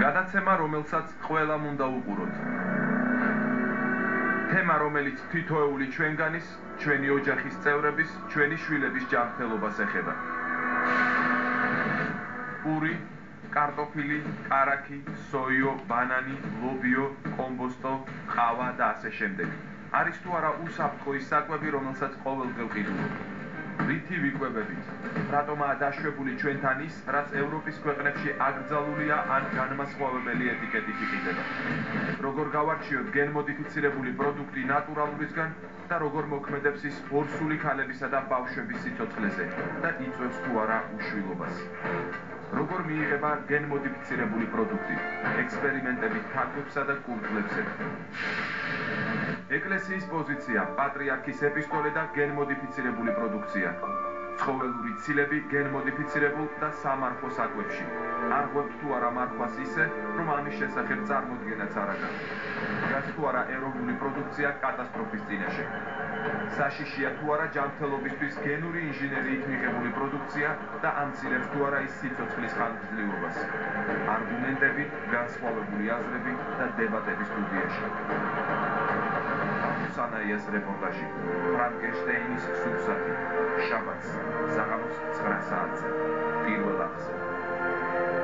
გადაცემა, რომელსაც ყველამ უნდა უყუროთ. თემა, რომელიც თითოეული ჩვენგანის, ჩვენი ოჯახის წევრების, ჩვენი შვილების ჯანმრთელობას ეხება. პური, კარტოფილი, კარაქი, სოიო, ბანანი, ლობიო, კომბოსტო, ყავა და ასე შემდეგ. არის თუ არა უსაფრთხო ის საკვები, რომელსაც ყოველდღე ვყიდულობთ. რითი ვიკვებებით? რატომაა დაშვებული ჩვენთან ის, რაც ევროპის ქვეყნებში აკრძალულია ან განმასხვავებელი ეტიკეტით იყიდება? როგორ გავარჩიოთ გენმოდიფიცირებული პროდუქტი ნატურალურისგან და როგორ მოქმედებს ის ორსული ქალებისა და ბავშვების სიცოცხლეზე და იწვევს თუ არა უშვილობას? როგორ მიიღება გენმოდიფიცირებული პროდუქტი? ექსპერიმენტებით თაგვებსა და კურდღლებზე. ეკლესიის პოზიცია, პატრიარქის ეპისტოლე და გენმოდიფიცირებული პროდუქცია. ცხოველური ცილები გენმოდიფიცირებულ და სამარხო საკვებში. არ ღვევთ თუ არა მარხვას ისე, რომ ამის შესახებ წარმოდგენაც არ აქვს. დგას თუ არა ეროვნული პროდუქცია კატასტროფის წინაშე. საშიშია თუ არა ჯანმრთელობისთვის გენური ინჟინერიით მიღებული პროდუქცია და ამცირებს თუ არა ის სიცოცხლის ხანგრძლივობას. არგუმენტები, განსხვავებული აზრები და დებატები სტუდიაში. სანაიას რეპორტაჟი. ფრანკენშტეინის სურსათი. შაბათს, საღამოს 9 საათზე. პირველ ათზე.